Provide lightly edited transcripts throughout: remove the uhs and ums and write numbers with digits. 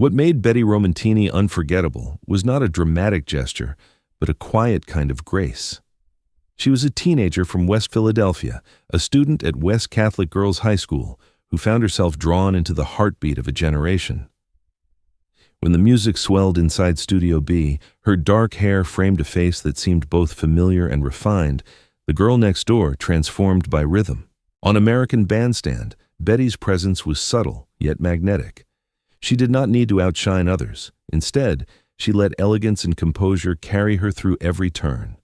What made Betty Romantini unforgettable was not a dramatic gesture, but a quiet kind of grace. She was a teenager from West Philadelphia, a student at West Catholic Girls High School, who found herself drawn into the heartbeat of a generation. When the music swelled inside Studio B, her dark hair framed a face that seemed both familiar and refined, the girl next door transformed by rhythm. On American Bandstand, Betty's presence was subtle, yet magnetic. She did not need to outshine others. Instead, she let elegance and composure carry her through every turn.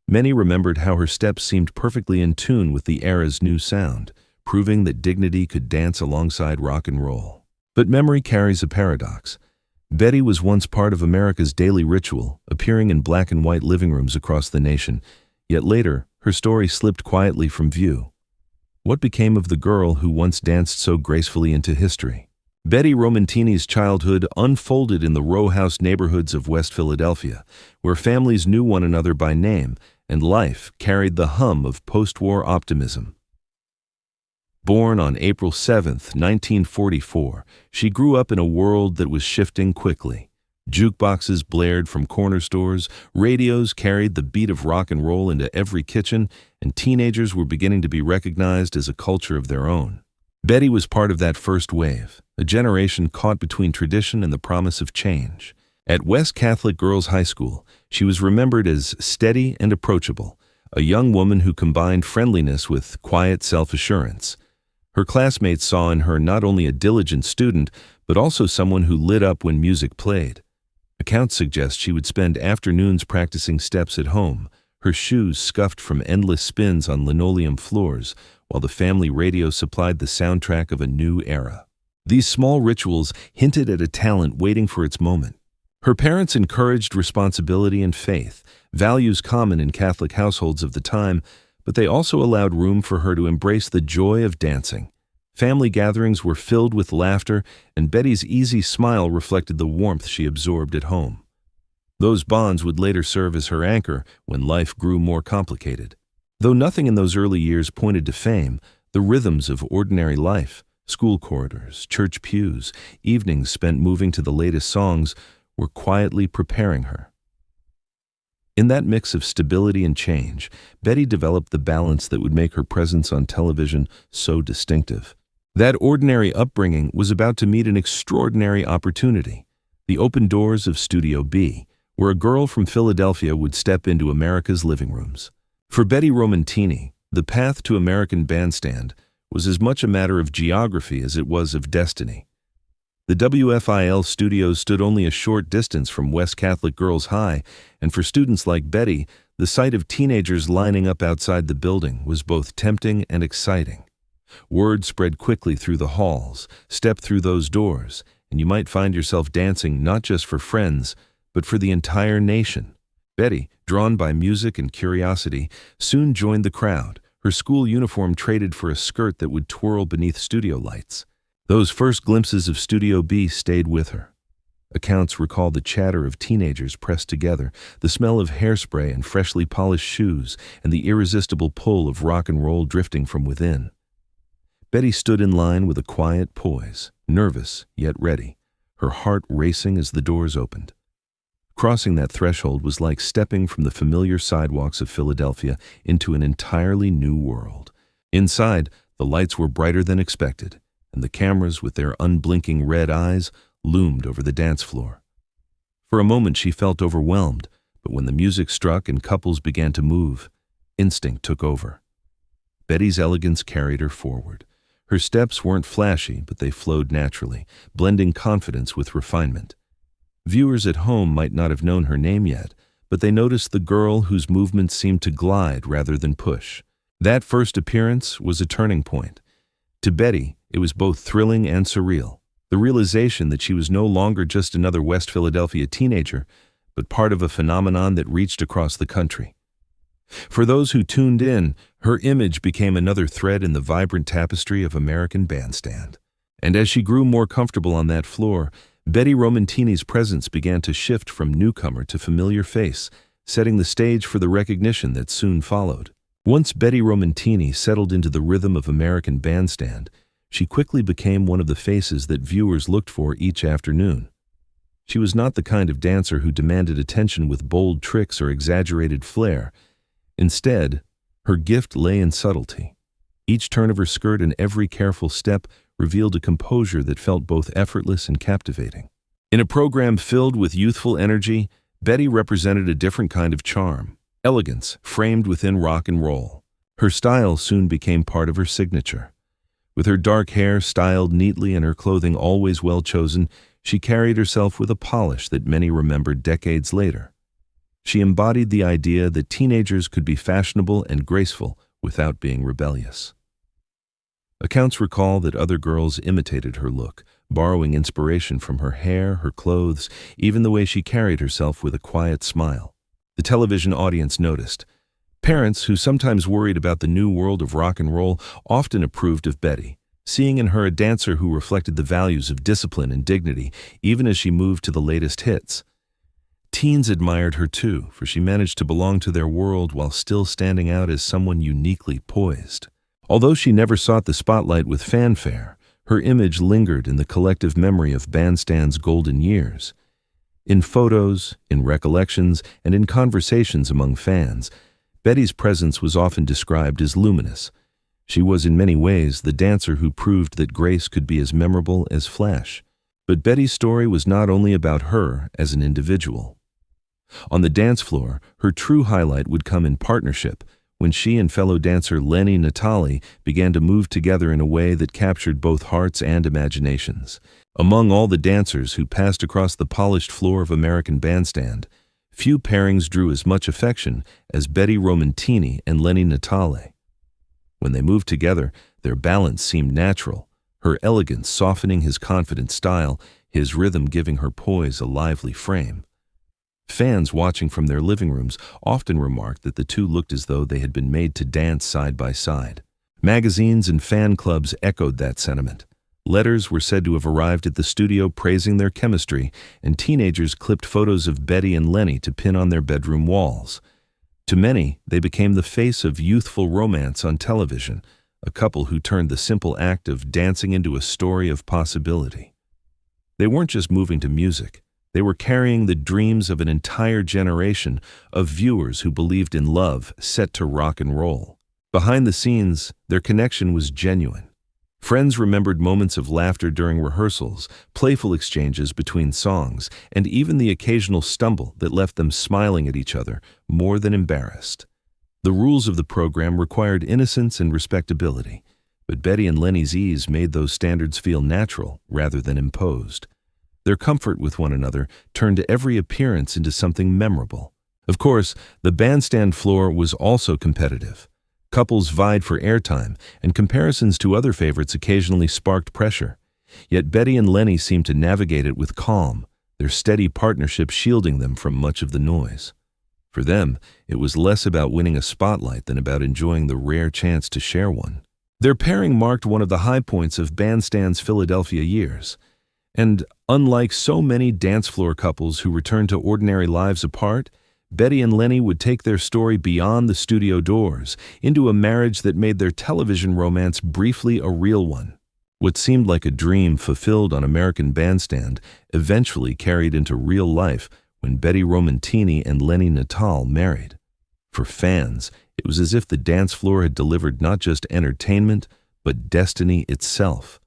Many remembered how her steps seemed perfectly in tune with the era's new sound, proving that dignity could dance alongside rock and roll. But memory carries a paradox. Betty was once part of America's daily ritual, appearing in black and white living rooms across the nation, yet later, her story slipped quietly from view. What became of the girl who once danced so gracefully into history? Betty Romantini's childhood unfolded in the row house neighborhoods of West Philadelphia, where families knew one another by name, and life carried the hum of post-war optimism. Born on April 7, 1944, she grew up in a world that was shifting quickly. Jukeboxes blared from corner stores, radios carried the beat of rock and roll into every kitchen, and teenagers were beginning to be recognized as a culture of their own. Betty was part of that first wave, a generation caught between tradition and the promise of change. At West Catholic Girls High School, she was remembered as steady and approachable, a young woman who combined friendliness with quiet self-assurance. Her classmates saw in her not only a diligent student, but also someone who lit up when music played. Accounts suggest she would spend afternoons practicing steps at home, her shoes scuffed from endless spins on linoleum floors, while the family radio supplied the soundtrack of a new era. These small rituals hinted at a talent waiting for its moment. Her parents encouraged responsibility and faith, values common in Catholic households of the time, but they also allowed room for her to embrace the joy of dancing. Family gatherings were filled with laughter, and Betty's easy smile reflected the warmth she absorbed at home. Those bonds would later serve as her anchor when life grew more complicated. Though nothing in those early years pointed to fame, the rhythms of ordinary life, school corridors, church pews, evenings spent moving to the latest songs, were quietly preparing her. In that mix of stability and change, Betty developed the balance that would make her presence on television so distinctive. That ordinary upbringing was about to meet an extraordinary opportunity, the open doors of Studio B, where a girl from Philadelphia would step into America's living rooms. For Betty Romantini, the path to American Bandstand was as much a matter of geography as it was of destiny. The WFIL studios stood only a short distance from West Catholic Girls High, and for students like Betty, the sight of teenagers lining up outside the building was both tempting and exciting. Word spread quickly through the halls. Step through those doors, and you might find yourself dancing not just for friends, but for the entire nation. Betty, drawn by music and curiosity, soon joined the crowd, her school uniform traded for a skirt that would twirl beneath studio lights. Those first glimpses of Studio B stayed with her. Accounts recall the chatter of teenagers pressed together, the smell of hairspray and freshly polished shoes, and the irresistible pull of rock and roll drifting from within. Betty stood in line with a quiet poise, nervous yet ready, her heart racing as the doors opened. Crossing that threshold was like stepping from the familiar sidewalks of Philadelphia into an entirely new world. Inside, the lights were brighter than expected, and the cameras, with their unblinking red eyes, loomed over the dance floor. For a moment she felt overwhelmed, but when the music struck and couples began to move, instinct took over. Betty's elegance carried her forward. Her steps weren't flashy, but they flowed naturally, blending confidence with refinement. Viewers at home might not have known her name yet, but they noticed the girl whose movements seemed to glide rather than push. That first appearance was a turning point. To Betty, it was both thrilling and surreal. The realization that she was no longer just another West Philadelphia teenager, but part of a phenomenon that reached across the country. For those who tuned in, her image became another thread in the vibrant tapestry of American Bandstand. And as she grew more comfortable on that floor, Betty Romantini's presence began to shift from newcomer to familiar face, setting the stage for the recognition that soon followed. Once Betty Romantini settled into the rhythm of American Bandstand, she quickly became one of the faces that viewers looked for each afternoon. She was not the kind of dancer who demanded attention with bold tricks or exaggerated flair. Instead, her gift lay in subtlety. Each turn of her skirt and every careful step revealed a composure that felt both effortless and captivating. In a program filled with youthful energy, Betty represented a different kind of charm, elegance framed within rock and roll. Her style soon became part of her signature. With her dark hair styled neatly and her clothing always well chosen, she carried herself with a polish that many remembered decades later. She embodied the idea that teenagers could be fashionable and graceful without being rebellious. Accounts recall that other girls imitated her look, borrowing inspiration from her hair, her clothes, even the way she carried herself with a quiet smile. The television audience noticed. Parents, who sometimes worried about the new world of rock and roll, often approved of Betty, seeing in her a dancer who reflected the values of discipline and dignity, even as she moved to the latest hits. Teens admired her too, for she managed to belong to their world while still standing out as someone uniquely poised. Although she never sought the spotlight with fanfare, her image lingered in the collective memory of Bandstand's golden years. In photos, in recollections, and in conversations among fans, Betty's presence was often described as luminous. She was in many ways the dancer who proved that grace could be as memorable as flash. But Betty's story was not only about her as an individual. On the dance floor, her true highlight would come in partnership, when she and fellow dancer Lenny Natali began to move together in a way that captured both hearts and imaginations. Among all the dancers who passed across the polished floor of American Bandstand, few pairings drew as much affection as Betty Romantini and Lenny Natale. When they moved together, their balance seemed natural, her elegance softening his confident style, his rhythm giving her poise a lively frame. Fans watching from their living rooms often remarked that the two looked as though they had been made to dance side by side. Magazines and fan clubs echoed that sentiment. Letters were said to have arrived at the studio praising their chemistry, and teenagers clipped photos of Betty and Lenny to pin on their bedroom walls. To many, they became the face of youthful romance on television, a couple who turned the simple act of dancing into a story of possibility. They weren't just moving to music. They were carrying the dreams of an entire generation of viewers who believed in love set to rock and roll. Behind the scenes, their connection was genuine. Friends remembered moments of laughter during rehearsals, playful exchanges between songs, and even the occasional stumble that left them smiling at each other, more than embarrassed. The rules of the program required innocence and respectability, but Betty and Lenny's ease made those standards feel natural rather than imposed. Their comfort with one another turned every appearance into something memorable. Of course, the bandstand floor was also competitive. Couples vied for airtime, and comparisons to other favorites occasionally sparked pressure. Yet Betty and Lenny seemed to navigate it with calm, their steady partnership shielding them from much of the noise. For them, it was less about winning a spotlight than about enjoying the rare chance to share one. Their pairing marked one of the high points of Bandstand's Philadelphia years. And unlike so many dance floor couples who returned to ordinary lives apart, Betty and Lenny would take their story beyond the studio doors, into a marriage that made their television romance briefly a real one. What seemed like a dream fulfilled on American Bandstand eventually carried into real life when Betty Romantini and Lenny Natale married. For fans, it was as if the dance floor had delivered not just entertainment, but destiny itself.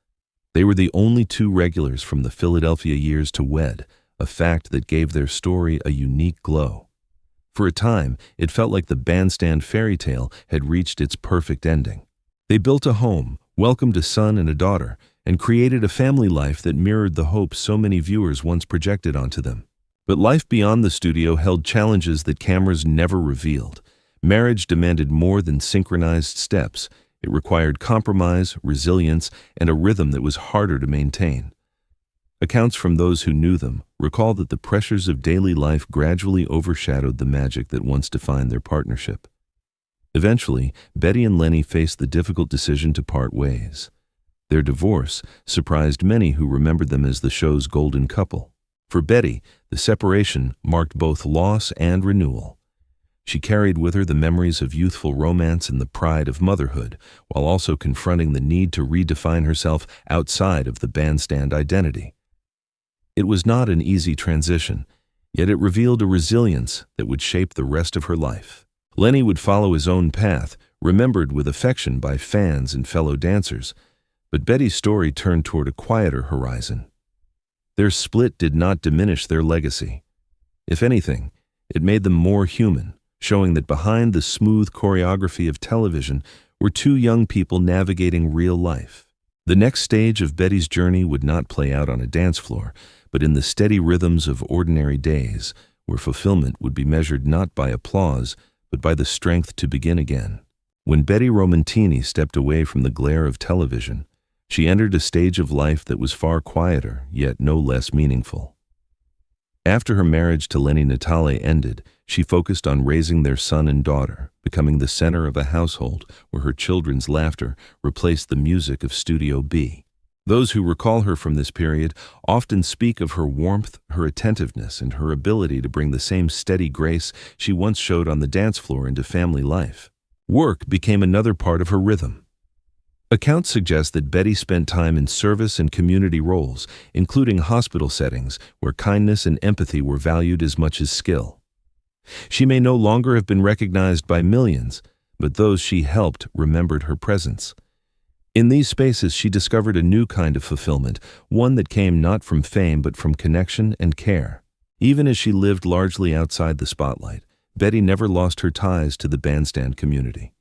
They were the only two regulars from the Philadelphia years to wed, a fact that gave their story a unique glow. For a time, it felt like the Bandstand fairy tale had reached its perfect ending. They built a home, welcomed a son and a daughter, and created a family life that mirrored the hopes so many viewers once projected onto them. But life beyond the studio held challenges that cameras never revealed. Marriage demanded more than synchronized steps. It required compromise, resilience, and a rhythm that was harder to maintain. Accounts from those who knew them recall that the pressures of daily life gradually overshadowed the magic that once defined their partnership. Eventually, Betty and Lenny faced the difficult decision to part ways. Their divorce surprised many who remembered them as the show's golden couple. For Betty, the separation marked both loss and renewal. She carried with her the memories of youthful romance and the pride of motherhood, while also confronting the need to redefine herself outside of the bandstand identity. It was not an easy transition, yet it revealed a resilience that would shape the rest of her life. Lenny would follow his own path, remembered with affection by fans and fellow dancers, but Betty's story turned toward a quieter horizon. Their split did not diminish their legacy. If anything, it made them more human, showing that behind the smooth choreography of television were two young people navigating real life. The next stage of Betty's journey would not play out on a dance floor, but in the steady rhythms of ordinary days, where fulfillment would be measured not by applause, but by the strength to begin again. When Betty Romantini stepped away from the glare of television, she entered a stage of life that was far quieter, yet no less meaningful. After her marriage to Lenny Natali ended, she focused on raising their son and daughter, becoming the center of a household where her children's laughter replaced the music of Studio B. Those who recall her from this period often speak of her warmth, her attentiveness, and her ability to bring the same steady grace she once showed on the dance floor into family life. Work became another part of her rhythm. Accounts suggest that Betty spent time in service and community roles, including hospital settings where kindness and empathy were valued as much as skill. She may no longer have been recognized by millions, but those she helped remembered her presence. In these spaces, she discovered a new kind of fulfillment, one that came not from fame but from connection and care. Even as she lived largely outside the spotlight, Betty never lost her ties to the bandstand community.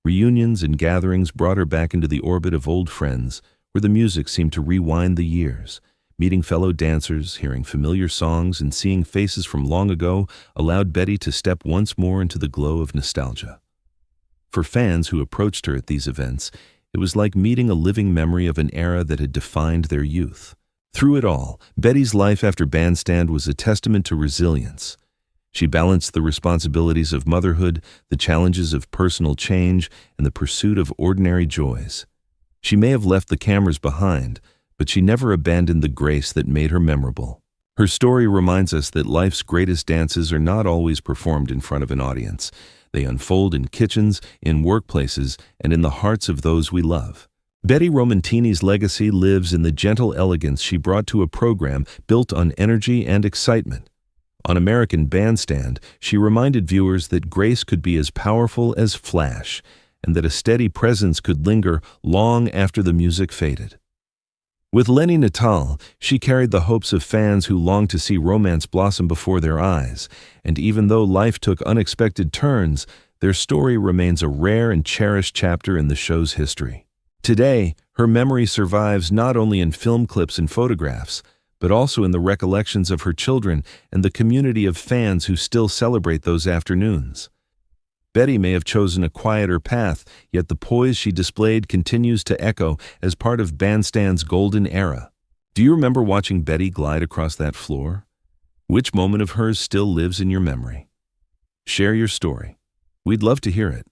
Reunions and gatherings brought her back into the orbit of old friends, where the music seemed to rewind the years. Meeting fellow dancers, hearing familiar songs, and seeing faces from long ago allowed Betty to step once more into the glow of nostalgia. For fans who approached her at these events, it was like meeting a living memory of an era that had defined their youth. Through it all, Betty's life after Bandstand was a testament to resilience. She balanced the responsibilities of motherhood, the challenges of personal change, and the pursuit of ordinary joys. She may have left the cameras behind, but she never abandoned the grace that made her memorable. Her story reminds us that life's greatest dances are not always performed in front of an audience. They unfold in kitchens, in workplaces, and in the hearts of those we love. Betty Romantini's legacy lives in the gentle elegance she brought to a program built on energy and excitement. On American Bandstand, she reminded viewers that grace could be as powerful as flash, and that a steady presence could linger long after the music faded. With Lenny Natale, she carried the hopes of fans who longed to see romance blossom before their eyes, and even though life took unexpected turns, their story remains a rare and cherished chapter in the show's history. Today, her memory survives not only in film clips and photographs, but also in the recollections of her children and the community of fans who still celebrate those afternoons. Betty may have chosen a quieter path, yet the poise she displayed continues to echo as part of Bandstand's golden era. Do you remember watching Betty glide across that floor? Which moment of hers still lives in your memory? Share your story. We'd love to hear it.